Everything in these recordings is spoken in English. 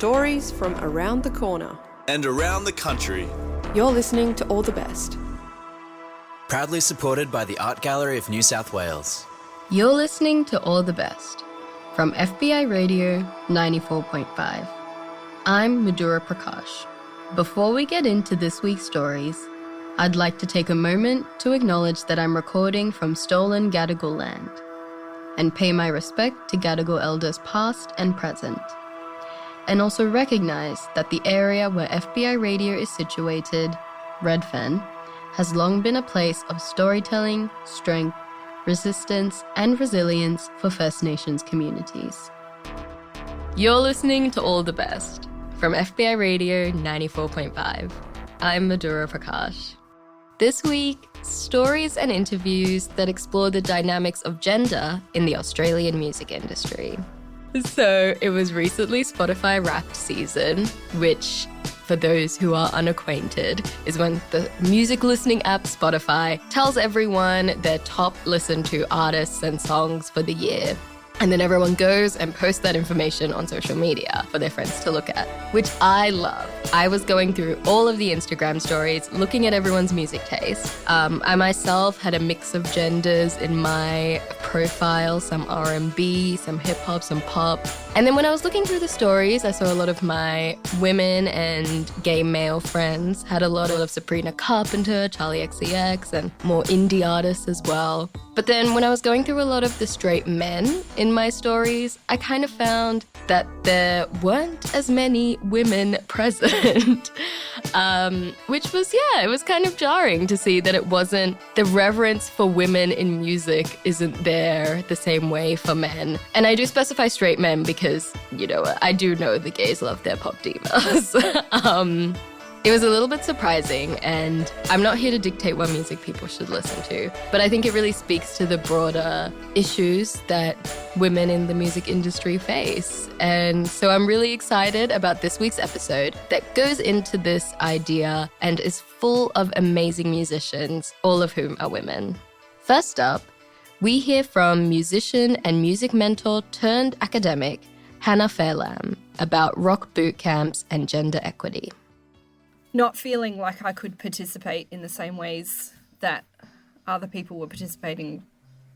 stories from around the corner and around the country. You're listening to All the Best. Proudly supported by the Art Gallery of New South Wales. You're listening to All the Best from FBI Radio 94.5. I'm Madhura Prakash. Before we get into this week's stories, I'd like to take a moment to acknowledge that I'm recording from stolen Gadigal land and pay my respect to Gadigal elders past and present, and also recognise that the area where FBI Radio is situated, Redfern, has long been a place of storytelling, strength, resistance, and resilience for First Nations communities. You're listening to All the Best from FBI Radio 94.5. I'm Madhura Prakash. This week, stories and interviews that explore the dynamics of gender in the Australian music industry. So it was recently Spotify Wrapped season, which, for those who are unacquainted, is when the music listening app Spotify tells everyone their top listened to artists and songs for the year. And then everyone goes and posts that information on social media for their friends to look at, which I love. I was going through all of the Instagram stories, looking at everyone's music taste. I myself had a mix of genders in my profile, some R&B, some hip-hop, some pop. And then when I was looking through the stories, I saw a lot of my women and gay male friends had a lot of Sabrina Carpenter, Charlie XCX, and more indie artists as well. But then when I was going through a lot of the straight men in my stories, I kind of found that there weren't as many women present, which was, it was kind of jarring to see that it wasn't, the reverence for women in music isn't there the same way for men. And I do specify straight men because, I do know the gays love their pop divas. It was a little bit surprising, and I'm not here to dictate what music people should listen to, but I think it really speaks to the broader issues that women in the music industry face. And so I'm really excited about this week's episode that goes into this idea and is full of amazing musicians, all of whom are women. First up, we hear from musician and music mentor turned academic Hannah Fairlamb about rock boot camps and gender equity. Not feeling like I could participate in the same ways that other people were participating,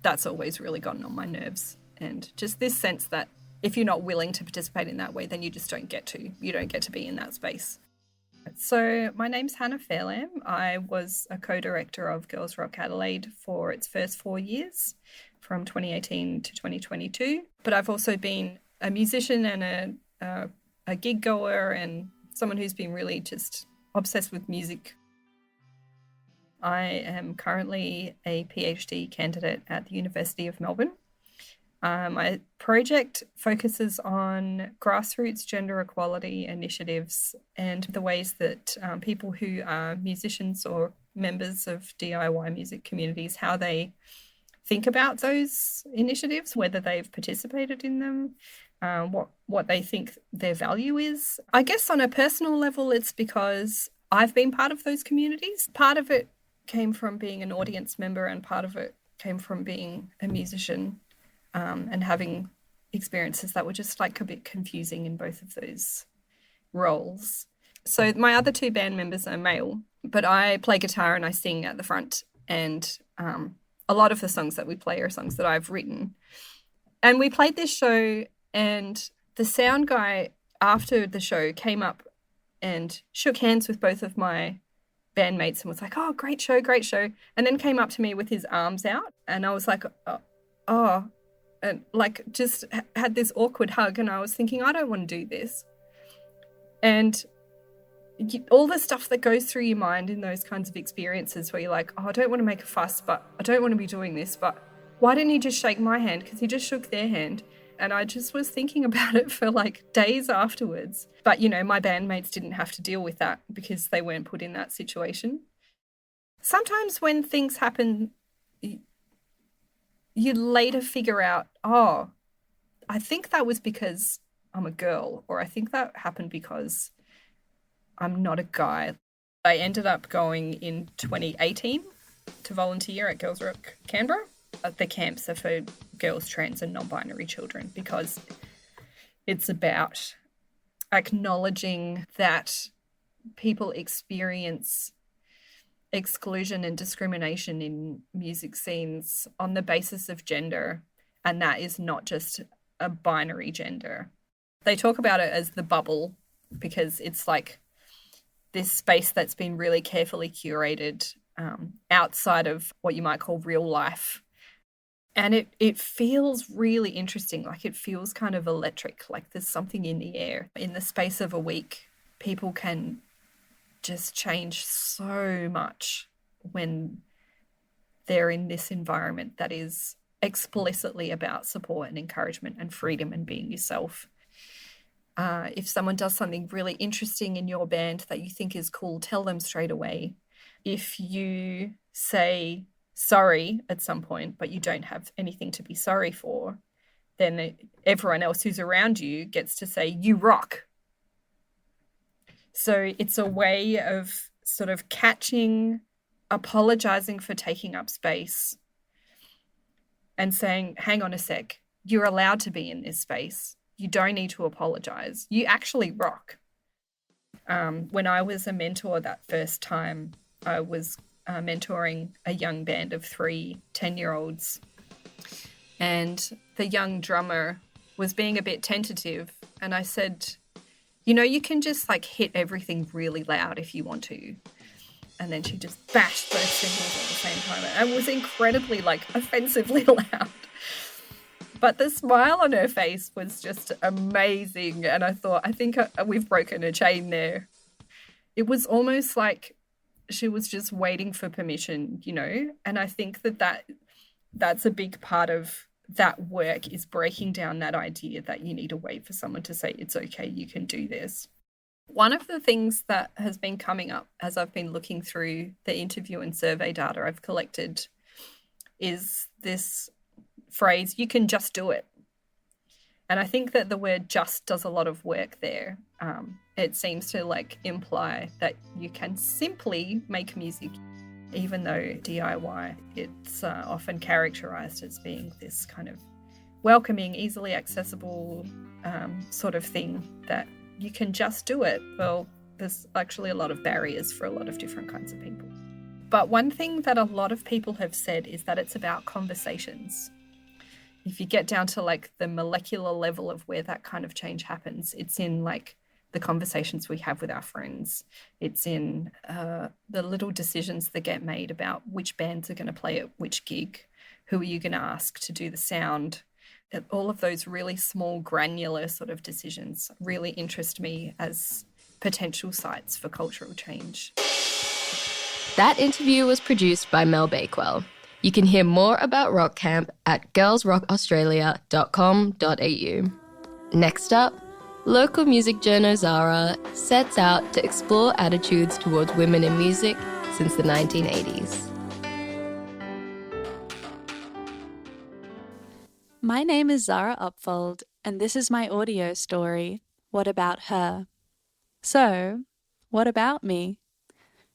that's always really gotten on my nerves. And just this sense that if you're not willing to participate in that way, then you just don't get to. You don't get to be in that space. So my name's Hannah Fairlamb. I was a co-director of Girls Rock Adelaide for its first 4 years, from 2018 to 2022. But I've also been a musician and a gig goer and someone who's been really just obsessed with music. I am currently a PhD candidate at the University of Melbourne. My project focuses on grassroots gender equality initiatives and the ways that people who are musicians or members of DIY music communities, how they think about those initiatives, whether they've participated in them, what they think their value is. I guess on a personal level, it's because I've been part of those communities. Part of it came from being an audience member and part of it came from being a musician and having experiences that were just like a bit confusing in both of those roles. So my other two band members are male, but I play guitar and I sing at the front, and a lot of the songs that we play are songs that I've written. And we played this show, and the sound guy after the show came up and shook hands with both of my bandmates and was like, "Oh, great show," and then came up to me with his arms out, and I was like, oh, and like just had this awkward hug, and I was thinking, I don't want to do this. And all the stuff that goes through your mind in those kinds of experiences where you're like, oh, I don't want to make a fuss, but I don't want to be doing this, but why didn't he just shake my hand? Because he just shook their hand. And I just was thinking about it for like days afterwards. But, my bandmates didn't have to deal with that because they weren't put in that situation. Sometimes when things happen, you later figure out, oh, I think that was because I'm a girl, or I think that happened because I'm not a guy. I ended up going in 2018 to volunteer at Girls Rock Canberra. The camps are for girls, trans and non-binary children because it's about acknowledging that people experience exclusion and discrimination in music scenes on the basis of gender, and that is not just a binary gender. They talk about it as the bubble because it's like this space that's been really carefully curated outside of what you might call real life. And it feels really interesting, like it feels kind of electric, like there's something in the air. In the space of a week, people can just change so much when they're in this environment that is explicitly about support and encouragement and freedom and being yourself. If someone does something really interesting in your band that you think is cool, tell them straight away. If you say sorry at some point, but you don't have anything to be sorry for, then everyone else who's around you gets to say, you rock. So it's a way of sort of catching, apologizing for taking up space and saying, hang on a sec, you're allowed to be in this space. You don't need to apologize. You actually rock. When I was a mentor that first time, I was mentoring a young band of 3 10-year-olds. And the young drummer was being a bit tentative. And I said, you can just like hit everything really loud if you want to. And then she just bashed both cymbals at the same time. And it was incredibly offensively loud. But the smile on her face was just amazing. And I thought, I think we've broken a chain there. It was almost like she was just waiting for permission, And I think that's a big part of that work, is breaking down that idea that you need to wait for someone to say, it's okay, you can do this. One of the things that has been coming up as I've been looking through the interview and survey data I've collected is this phrase, you can just do it. And I think that the word just does a lot of work there. It seems to imply that you can simply make music, even though DIY, it's often characterized as being this kind of welcoming, easily accessible sort of thing that you can just do it. Well, there's actually a lot of barriers for a lot of different kinds of people. But one thing that a lot of people have said is that it's about conversations. If you get down to the molecular level of where that kind of change happens, it's in the conversations we have with our friends. It's in the little decisions that get made about which bands are going to play at which gig, who are you going to ask to do the sound. All of those really small, granular sort of decisions really interest me as potential sites for cultural change. That interview was produced by Mel Bakewell. You can hear more about Rock Camp at girlsrockaustralia.com.au. Next up, local music journo Zara sets out to explore attitudes towards women in music since the 1980s. My name is Zara Upfold, and this is my audio story, What About Her? So, what about me?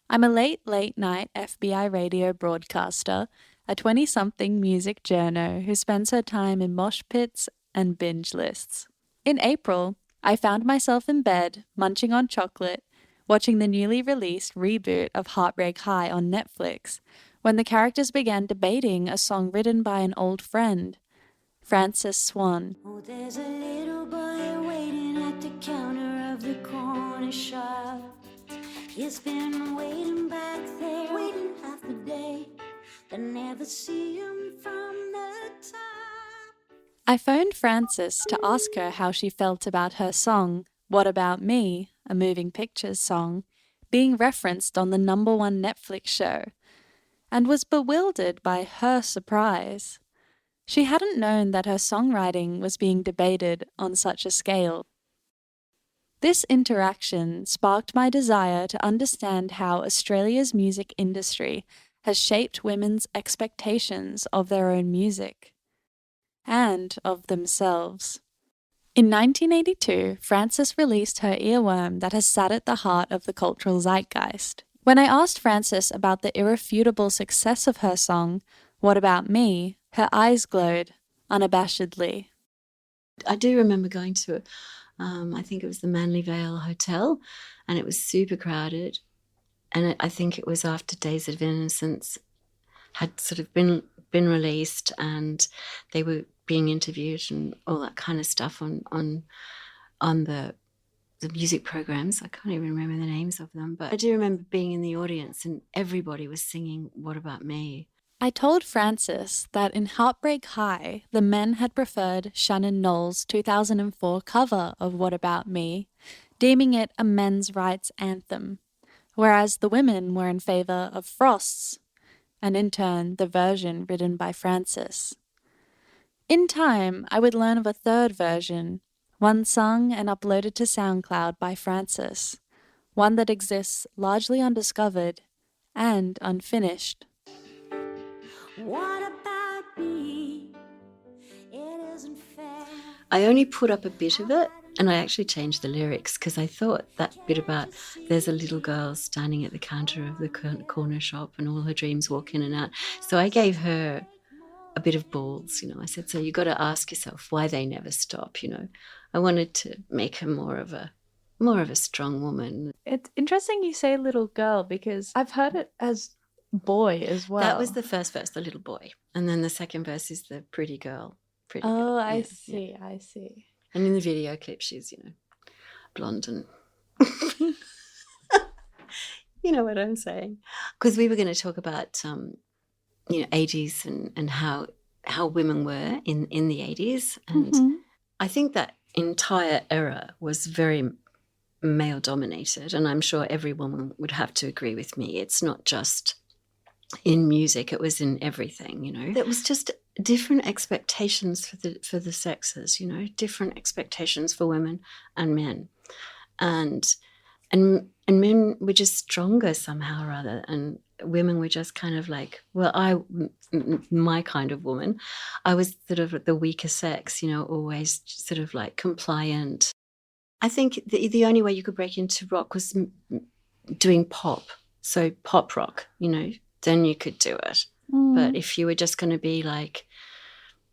I'm a late night FBI radio broadcaster, a 20-something music journo who spends her time in mosh pits and binge lists. In April, I found myself in bed, munching on chocolate, watching the newly released reboot of Heartbreak High on Netflix, when the characters began debating a song written by an old friend, Francis Swan. Oh, there's a little boy waiting at the counter of the corner shop. He's been waiting back there, waiting half the day. I never see him from the top. I phoned Frances to ask her how she felt about her song, What About Me, a moving pictures song, being referenced on the #1 Netflix show, and was bewildered by her surprise. She hadn't known that her songwriting was being debated on such a scale. This interaction sparked my desire to understand how Australia's music industry has shaped women's expectations of their own music and of themselves. In 1982, Frances released her earworm that has sat at the heart of the cultural zeitgeist. When I asked Frances about the irrefutable success of her song, What About Me?, her eyes glowed unabashedly. I do remember going to I think it was the Manly Vale Hotel, and it was super crowded. And I think it was after Days of Innocence had sort of been released, and they were being interviewed and all that kind of stuff on the music programs. I can't even remember the names of them, but I do remember being in the audience and everybody was singing What About Me? I told Frances that in Heartbreak High, the men had preferred Shannon Knoll's 2004 cover of What About Me, deeming it a men's rights anthem, whereas the women were in favour of Frost's, and in turn the version written by Frances. In time, I would learn of a third version, one sung and uploaded to SoundCloud by Frances, one that exists largely undiscovered and unfinished. What about me? It isn't fair. I only put up a bit of it, and I actually changed the lyrics because I thought that bit about there's a little girl standing at the counter of the corner shop and all her dreams walk in and out. So I gave her a bit of balls, I said, so you got to ask yourself why they never stop, I wanted to make her more of a strong woman. It's interesting you say little girl because I've heard it as boy as well. That was the first verse, the little boy. And then the second verse is the pretty girl. Oh, I Yeah, see, yeah. I see. And in the video clip, she's, blonde and... You know what I'm saying? Because we were going to talk about, 80s and how women were in the 80s. And I think that entire era was very male-dominated, and I'm sure every woman would have to agree with me. It's not just in music, it was in everything, There was just different expectations for the sexes, different expectations for women and men. And men were just stronger somehow or other, and women were just kind of like, well, my kind of woman, I was sort of the weaker sex, always sort of like compliant. I think the only way you could break into rock was doing pop, so pop rock, then you could do it. But if you were just going to be like,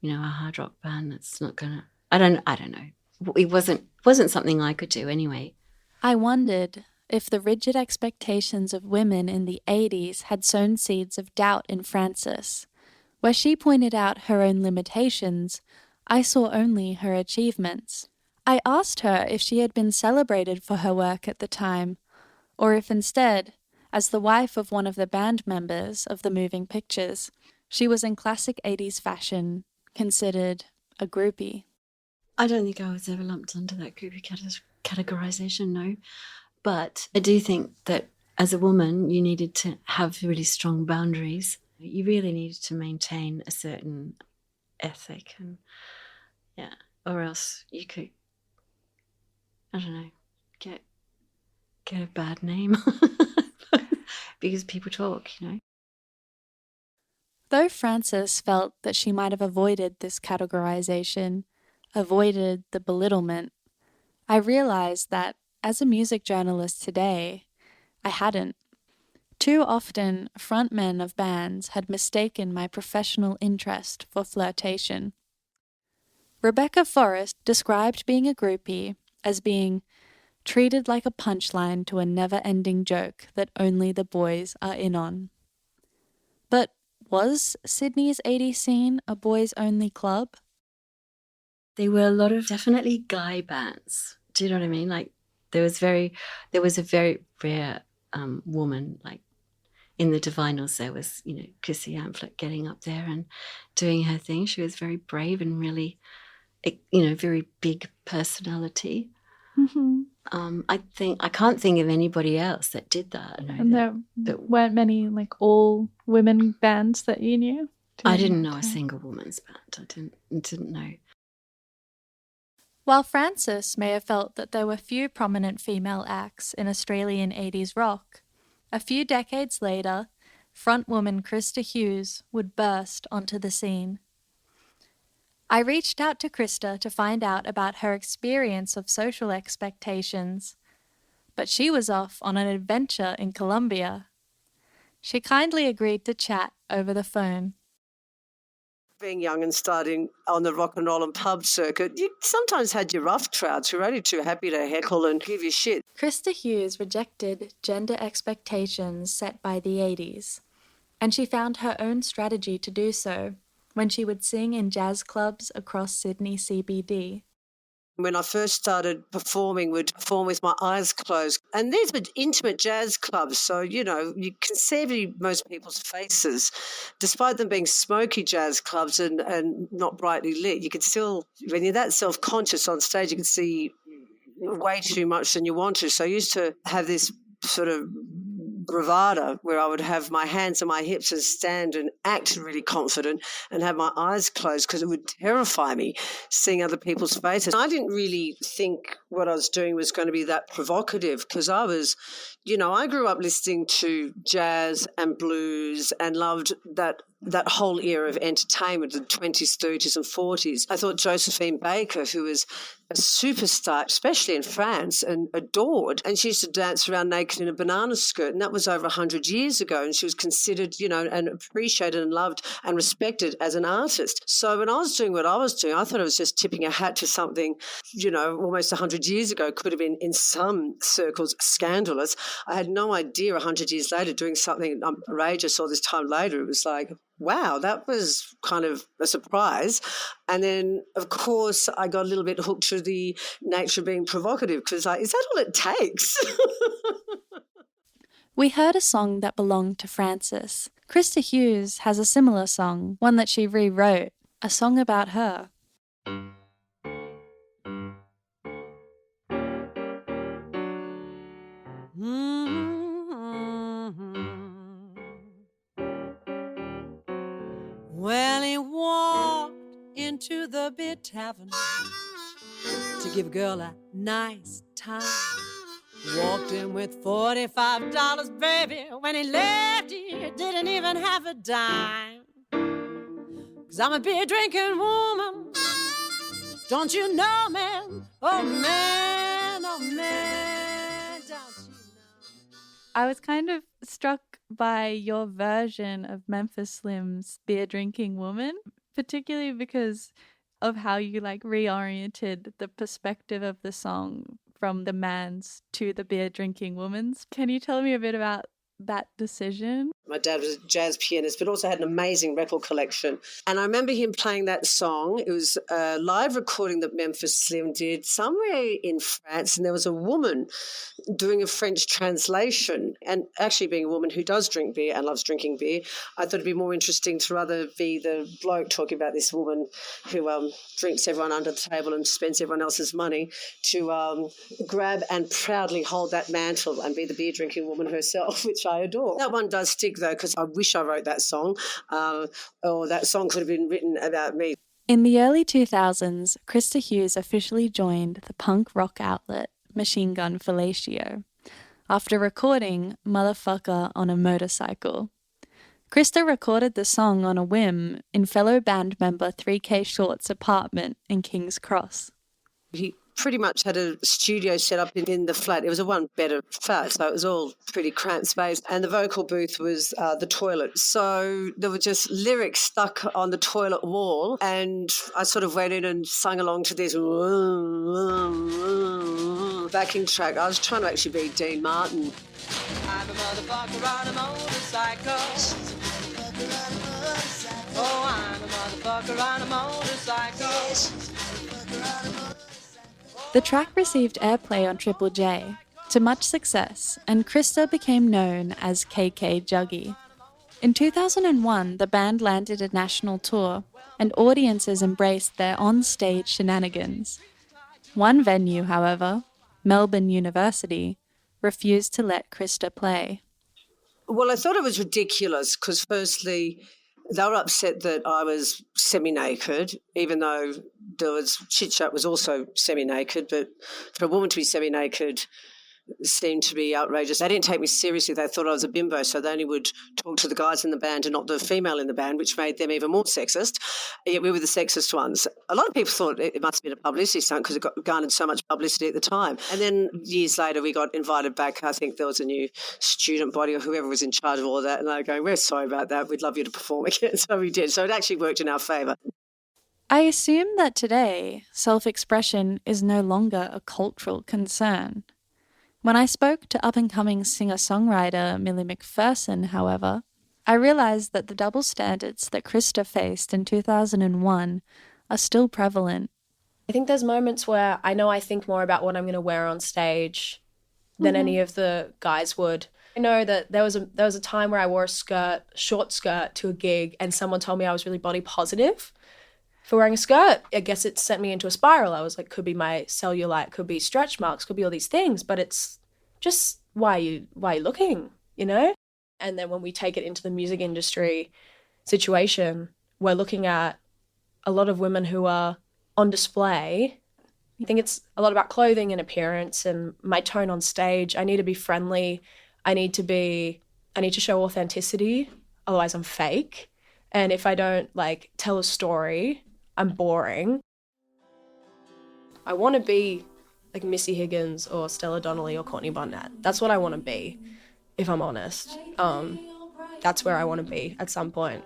a hard rock band, that's not going to, I don't know. It wasn't something I could do anyway. I wondered if the rigid expectations of women in the 80s had sown seeds of doubt in Frances. Where she pointed out her own limitations, I saw only her achievements. I asked her if she had been celebrated for her work at the time, or if instead, as the wife of one of the band members of the moving pictures, she was in classic 80s fashion, considered a groupie. I don't think I was ever lumped under that groupie categorization, no. But I do think that as a woman, you needed to have really strong boundaries. You really needed to maintain a certain ethic, and or else you could, I don't know, get a bad name because people talk, Though Frances felt that she might have avoided this categorization, avoided the belittlement, I realized that as a music journalist today, I hadn't. Too often, frontmen of bands had mistaken my professional interest for flirtation. Rebecca Forrest described being a groupie as being treated like a punchline to a never-ending joke that only the boys are in on. But was Sydney's 80s scene a boys-only club? There were a lot of definitely guy bands. Do you know what I mean? Like there was a very rare woman, like in the Divinals there was, Chrissy Amphlett getting up there and doing her thing. She was very brave and really, very big personality. Mm-hmm. I can't think of anybody else that did that. And there weren't many like all women bands that you knew? I didn't know a single woman's band. I didn't know. While Frances may have felt that there were few prominent female acts in Australian 80s rock, a few decades later, frontwoman Christa Hughes would burst onto the scene. I reached out to Christa to find out about her experience of social expectations, but she was off on an adventure in Colombia. She kindly agreed to chat over the phone. being young and starting on the rock and roll and pub circuit, you sometimes had your rough crowds who were only too happy to heckle and give you shit. Christa Hughes rejected gender expectations set by the 80s, and she found her own strategy to do so when she would sing in jazz clubs across Sydney CBD. When I first started performing, would perform with my eyes closed. And these were intimate jazz clubs, so, you can see most people's faces. Despite them being smoky jazz clubs and not brightly lit, you could still, when you're that self-conscious on stage, you can see way too much than you want to. So I used to have this sort of bravado where I would have my hands on my hips and stand and act really confident and have my eyes closed because it would terrify me seeing other people's faces. I didn't really think what I was doing was going to be that provocative because I was, I grew up listening to jazz and blues and loved that whole era of entertainment, the 20s, 30s and 40s. I thought Josephine Baker, who was a superstar, especially in France, and adored, and she used to dance around naked in a banana skirt, and that was over 100 years ago, and she was considered, and appreciated and loved and respected as an artist. So when I was doing what I was doing, I thought I was just tipping a hat to something, almost 100 years ago, could have been in some circles scandalous. I had no idea 100 years later doing something outrageous, or this time later it was like, wow, that was kind of a surprise. And then, of course, I got a little bit hooked to the nature of being provocative because, is that all it takes? We heard a song that belonged to Frances. Christa Hughes has a similar song, one that she rewrote, a song about her. Well, he walked into the beer tavern to give a girl a nice time. Walked in with $45, baby. When he left, he didn't even have a dime. 'Cause I'm a beer drinking woman. Don't you know, man? Oh, man, don't you know? I was kind of struck by your version of Memphis Slim's Beer Drinking Woman, particularly because of how you reoriented the perspective of the song from the man's to the beer drinking woman's. Can you tell me a bit about that decision? My dad was a jazz pianist, but also had an amazing record collection. And I remember him playing that song. It was a live recording that Memphis Slim did somewhere in France, and there was a woman doing a French translation. And actually, being a woman who does drink beer and loves drinking beer, I thought it'd be more interesting to rather be the bloke talking about this woman who drinks everyone under the table and spends everyone else's money, to grab and proudly hold that mantle and be the beer drinking woman herself, which I adore. That one does stick, though, because I wish I wrote that song, or that song could have been written about me. In the early 2000s, Christa Hughes officially joined the punk rock outlet Machine Gun Fellatio after recording Motherfucker on a Motorcycle. Christa recorded the song on a whim in fellow band member 3K Short's apartment in King's Cross. He pretty much had a studio set up in the flat. It was a one-bedder flat, so it was all pretty cramped space. And the vocal booth was the toilet. So there were just lyrics stuck on the toilet wall, and I sort of went in and sung along to this backing track. I was trying to actually be Dean Martin. I'm a motherfucker on a motorcycle. Oh, I'm a motherfucker on a motorcycle. The track received airplay on Triple J, to much success, and Christa became known as KK Juggy. In 2001, the band landed a national tour, and audiences embraced their on-stage shenanigans. One venue, however, Melbourne University, refused to let Christa play. Well, I thought it was ridiculous because, firstly, they were upset that I was semi-naked, even though Chit Chat was also semi-naked, but for a woman to be semi-naked seemed to be outrageous. They didn't take me seriously. They thought I was a bimbo, so they only would talk to the guys in the band and not the female in the band, which made them even more sexist. Yet we were the sexist ones. A lot of people thought it must have been a publicity stunt because it garnered so much publicity at the time. And then years later, we got invited back. I think there was a new student body or whoever was in charge of all of that, and they were going, "We're sorry about that. We'd love you to perform again." So we did. So it actually worked in our favour. I assume that today, self-expression is no longer a cultural concern. When I spoke to up-and-coming singer-songwriter Milly McPherson, however, I realised that the double standards that Christa faced in 2001 are still prevalent. I think there's moments where I know I think more about what I'm going to wear on stage than any of the guys would. I know that there was a time where I wore a short skirt to a gig, and someone told me I was really body positive for wearing a skirt. I guess it sent me into a spiral. I was like, could be my cellulite, could be stretch marks, could be all these things, but it's just why are you looking, you know? And then when we take it into the music industry situation, we're looking at a lot of women who are on display. I think it's a lot about clothing and appearance and my tone on stage. I need to be friendly. I need to show authenticity, otherwise I'm fake. And if I don't tell a story, I'm boring. I want to be like Missy Higgins or Stella Donnelly or Courtney Barnett. That's what I want to be, if I'm honest. That's where I want to be at some point.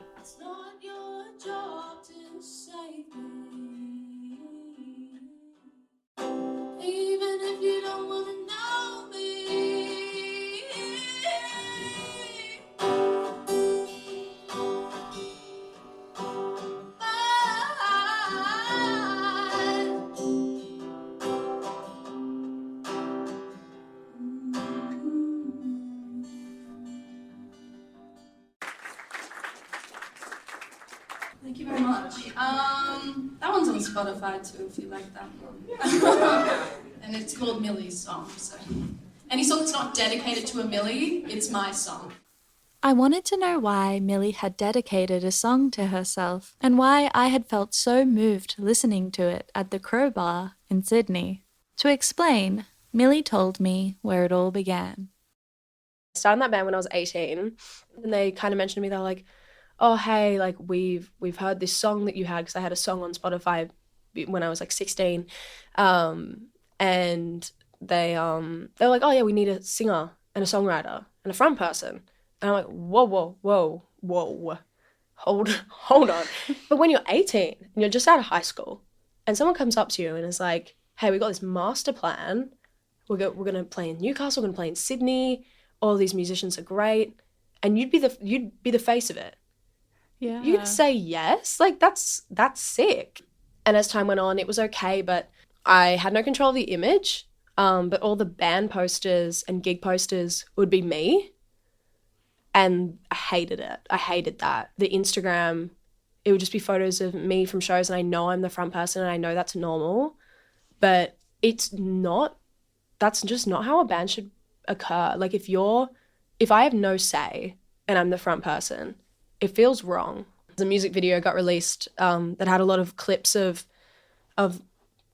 Thank you very much. That one's on Spotify too, if you like that one. And it's called Milly's Song. So any song that's not dedicated to a Milly, it's my song. I wanted to know why Milly had dedicated a song to herself and why I had felt so moved listening to it at the Crowbar in Sydney. To explain, Milly told me where it all began. I started in that band when I was 18, and they kind of mentioned to me, they were like, oh, hey, we've heard this song that you had, because I had a song on Spotify when I was 16. And they were like, oh yeah, we need a singer and a songwriter and a front person. And I'm like, whoa, hold on. But when you're 18 and you're just out of high school and someone comes up to you and is like, hey, we got this master plan. We're going to play in Newcastle, we're going to play in Sydney. All these musicians are great. And you'd be the face of it. Yeah. You'd say yes. That's sick. And as time went on, it was okay, but I had no control of the image. But all the band posters and gig posters would be me. And I hated it. I hated that. The Instagram, it would just be photos of me from shows, and I know I'm the front person and I know that's normal. But it's not, that's just not how a band should occur. If I have no say and I'm the front person, it feels wrong. The music video got released that had a lot of clips of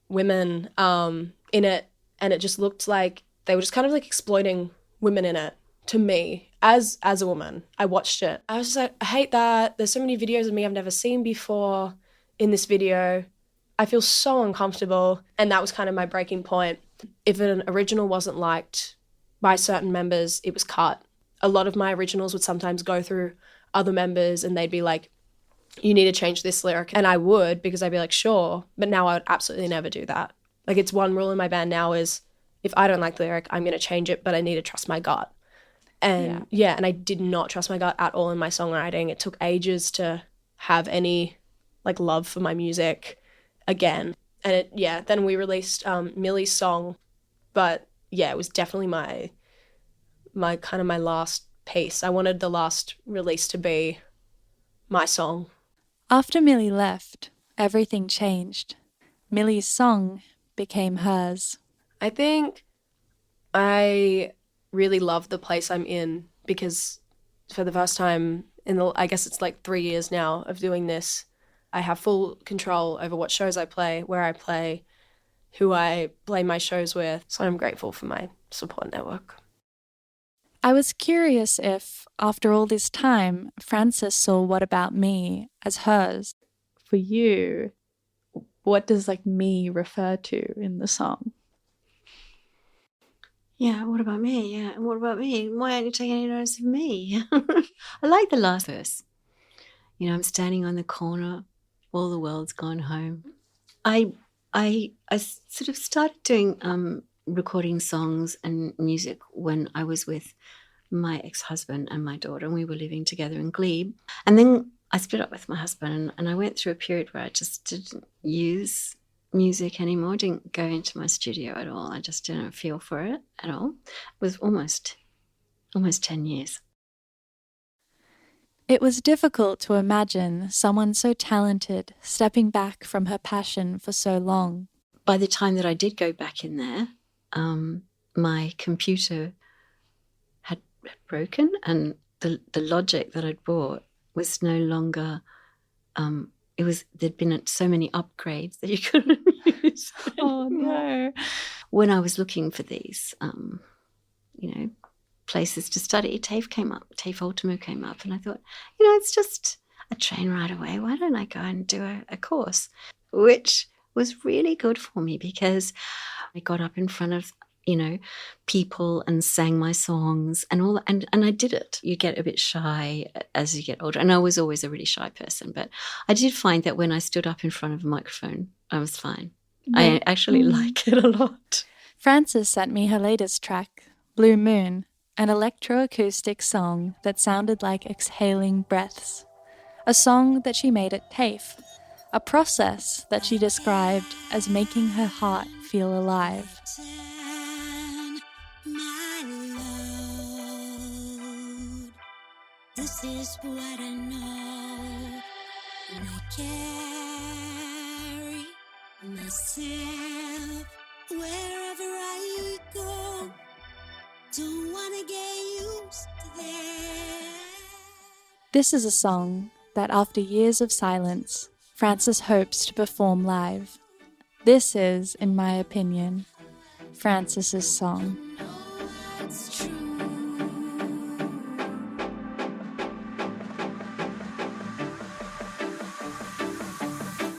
women in it, and it just looked like they were just kind of exploiting women in it. To me, as a woman, I watched it. I was just like, I hate that. There's so many videos of me I've never seen before in this video. I feel so uncomfortable, and that was kind of my breaking point. If an original wasn't liked by certain members, it was cut. A lot of my originals would sometimes go through other members and they'd be like, you need to change this lyric. And I would, because I'd be like, sure. But now I would absolutely never do that. It's one rule in my band now is if I don't like the lyric, I'm going to change it, but I need to trust my gut. And and I did not trust my gut at all in my songwriting. It took ages to have any love for my music again. And then we released Milly's Song. But it was definitely my kind of my last piece. I wanted the last release to be my song. After Milly left, everything changed. Milly's song became hers. I think I really love the place I'm in, because for the first time I guess it's 3 years now of doing this, I have full control over what shows I play, where I play, who I play my shows with. So I'm grateful for my support network. I was curious if, after all this time, Frances saw What About Me as hers. For you, what does like me refer to in the song? Yeah, what about me? Yeah, and what about me? Why aren't you taking any notice of me? I like the last verse. You know, I'm standing on the corner, all the world's gone home. I sort of started doing recording songs and music when I was with my ex-husband and my daughter, and we were living together in Glebe. And then I split up with my husband, and I went through a period where I just didn't use music anymore, didn't go into my studio at all. I just didn't feel for it at all. It was almost 10 years. It was difficult to imagine someone so talented stepping back from her passion for so long. By the time that I did go back in there, my computer had broken, and the Logic that I'd bought was no longer, there'd been so many upgrades that you couldn't use. Oh no. When I was looking for these, places to study, TAFE Ultimo came up, and I thought, it's just a train ride away. Why don't I go and do a course? Which was really good for me because I got up in front of, people and sang my songs and all, and I did it. You get a bit shy as you get older, and I was always a really shy person, but I did find that when I stood up in front of a microphone, I was fine. Yeah. I actually like it a lot. Frances sent me her latest track, Blue Moon, an electroacoustic song that sounded like exhaling breaths. A song that she made at TAFE, a process that she described as making her heart feel alive. This is what I know, and I carry myself wherever I go. Don't wanna get used to that. This is a song that, after years of silence, Frances hopes to perform live. This is, in my opinion, Frances's song.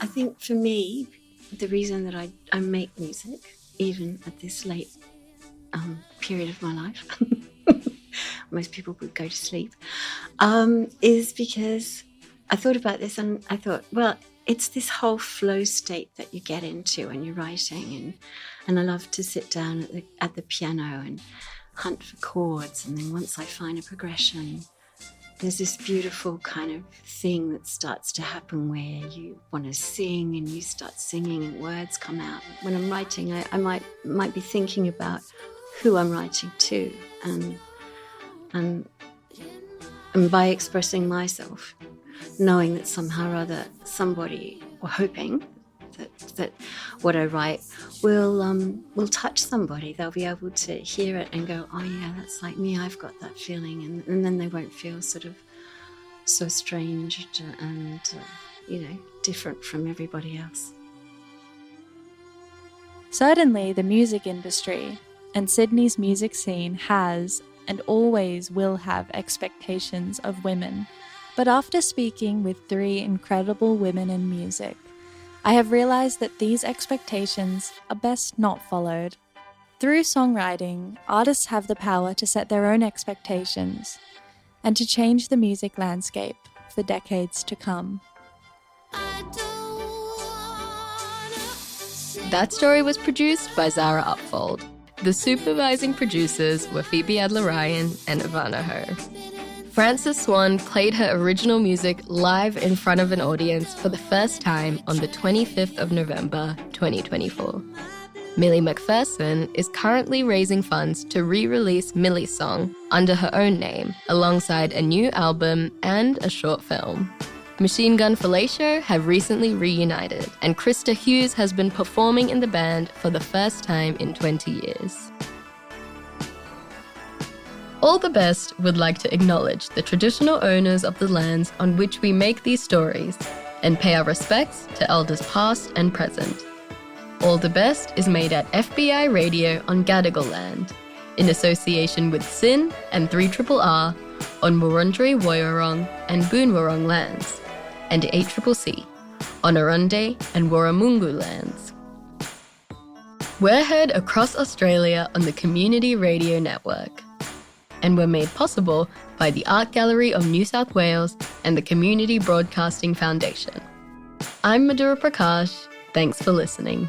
I think for me, the reason that I make music, even at this late period of my life, most people would go to sleep, is because I thought about this and I thought, well, it's this whole flow state that you get into when you're writing, and I love to sit down at the piano and hunt for chords, and then once I find a progression, there's this beautiful kind of thing that starts to happen where you want to sing and you start singing and words come out. When I'm writing, I might be thinking about who I'm writing to, and by expressing myself, knowing that somehow or other somebody, or hoping that what I write will touch somebody. They'll be able to hear it and go, oh yeah, that's like me, I've got that feeling, and then they won't feel sort of so strange and different from everybody else. Certainly the music industry and Sydney's music scene has and always will have expectations of women. But after speaking with 3 incredible women in music, I have realized that these expectations are best not followed. Through songwriting, artists have the power to set their own expectations and to change the music landscape for decades to come. That story was produced by Zara Upfold. The supervising producers were Phoebe Adler-Ryan and Ivana Ho. Frances Swan played her original music live in front of an audience for the first time on the 25th of November, 2024. Milly McPherson is currently raising funds to re-release Milly's song under her own name, alongside a new album and a short film. Machine Gun Fellatio have recently reunited, and Christa Hughes has been performing in the band for the first time in 20 years. All the Best would like to acknowledge the traditional owners of the lands on which we make these stories and pay our respects to elders past and present. All the Best is made at FBI Radio on Gadigal land. in association with Sin and 3RRR on Wurundjeri Woiwurrung and Boonwurrung lands, and ACCC on Arunde and Warramungu lands. We're heard across Australia on the Community Radio Network, and were made possible by the Art Gallery of New South Wales and the Community Broadcasting Foundation. I'm Madhura Prakash. Thanks for listening.